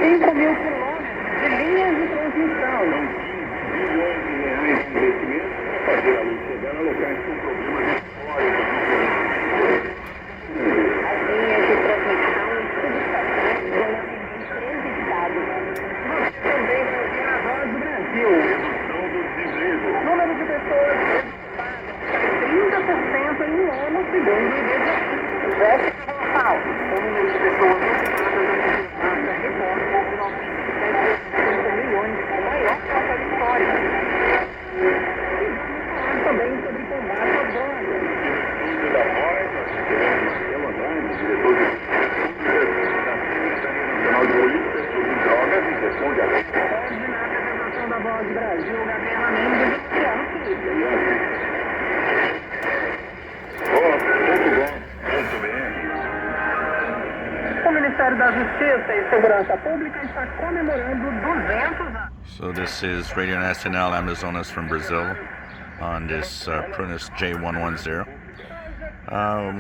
5.000 quilômetros de linhas de transmissão. São 15 bilhões de reais de investimento para fazer a luz chegar a locais com problemas históricos. As linhas de transmissão e subestações vão atender 13 estados. Você também vai ouvir a voz do Brasil. Redução do desemprego. O número de pessoas desocupadas cai 30% em um ano, segundo o IBGE. Déficit local. O número de pessoas ocupadas na reporta de 97,5 milhões, o maior total histórico. E vamos falar também sobre combate à droga. Da voz, Marcelo Andrade, diretor da Nacional de Política sobre Drogas e responde a Na apresentação da Voz do Brasil, Gabriela Mendes e Luciano Felipe. O Ministério da Justiça e Segurança Pública está comemorando 200 anos. So this is Radio Nacional Amazonas from Brazil on this Prunus J-110.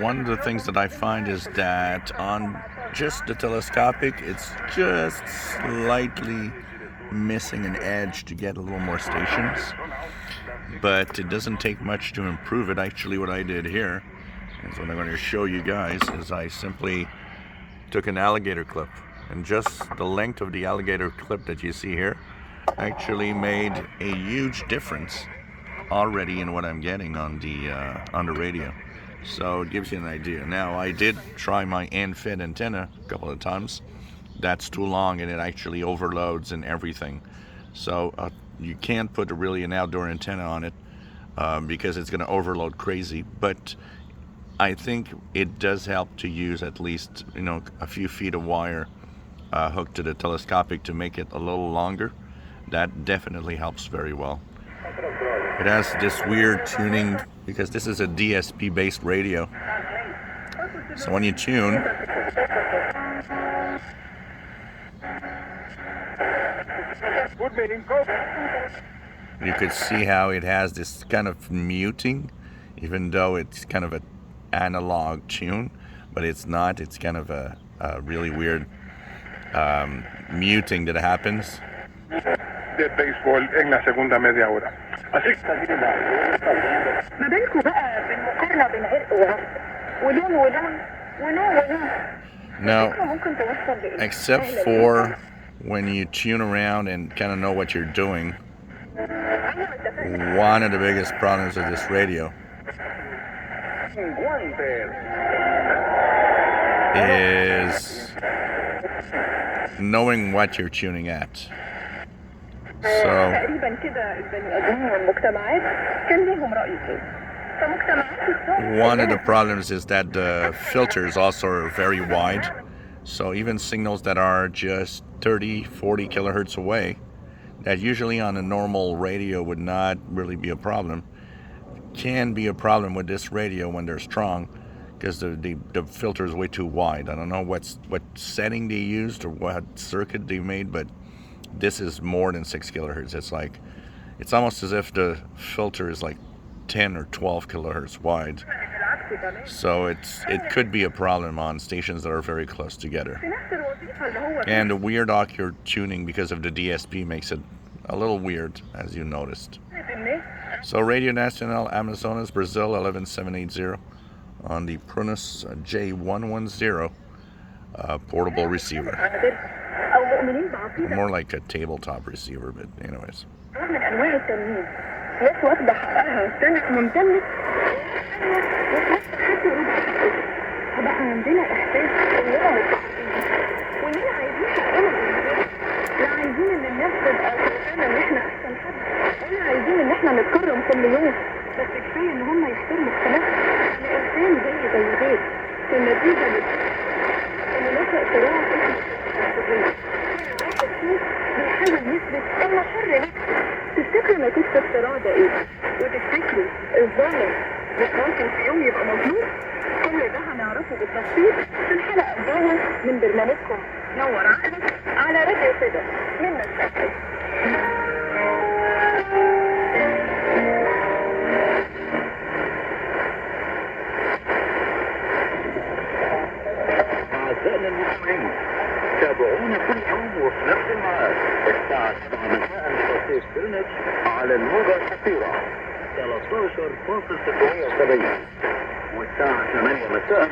One of the things that I find is that on just the telescopic, it's just slightly missing an edge to get a little more stations. But it doesn't take much to improve it. Actually, what I did here is what I'm going to show you guys is I simply took an alligator clip, and just the length of the alligator clip that you see here actually made a huge difference already in what I'm getting on the radio. So it gives you an idea. Now, I did try my end-fed antenna a couple of times. That's too long and it actually overloads and everything. So you can't put really an outdoor antenna on it because it's going to overload crazy. But I think it does help to use at least, a few feet of wire hooked to the telescopic to make it a little longer. That definitely helps very well. It has this weird tuning because this is a DSP based radio. So when you tune, you could see how it has this kind of muting, even though it's kind of an analog tune, but it's not. It's kind of a really weird muting that happens. De béisbol en la segunda media hora. Así ما بالكم بقى بالمقارنة بين عرق وعرق ولون ولون ونوع ونوع. Now, ممكن توصل لإيه؟ except for when you tune around and kind of know what you're doing, one of the biggest problems of this radio is knowing what you're tuning at. So تقريبا كده البني ادمين والمجتمعات كان لهم رأي فيه. فمجتمعات one of the problems is that the filters also are very wide. So even signals that are just 30, 40 kilohertz away, that usually on a normal radio would not really be a problem, can be a problem with this radio when they're strong because the filter is way too wide. I don't know what setting they used or what circuit they made, but this is more than 6 kilohertz. It's almost as if the filter is like 10 or 12 kilohertz wide. So it could be a problem on stations that are very close together. And the weird ocular tuning because of the DSP makes it a little weird, as you noticed. So Radio Nacional Amazonas, Brazil, 11780 on the Prunus J110 portable receiver. More like a tabletop receiver, but anyways. من انواع التمييز ناس واخده حقها سنه ممتنه فبقى عندنا احساس اننا متحققين واننا عايزين حقنا لا عايزين ان الناس تبقى شايفانا ان احنا احسن حد ولا عايزين ان احنا نتكرم كل يوم بس كفايه ان هم يحترموا اختلافنا انا انسان زي غيري في النتيجه ان نشأ صراع اسمه بيحاول يثبت انه حر نفسه تفتكروا نتيجة الصراع ده ايه؟ وتفتكروا الظالم مش ممكن في يوم يبقى مظلوم؟ كل ده هنعرفه بالتفصيل في الحلقة الجاية من برنامجكم نور عقلك على راديو صدى من الشرق. أعزائنا المستمعين، تابعونا كل يوم وفي نفس الميعاد الساعة 7 مساء توقيت برونس على الموجة القصيرة 13.670 والساعة 8 مساء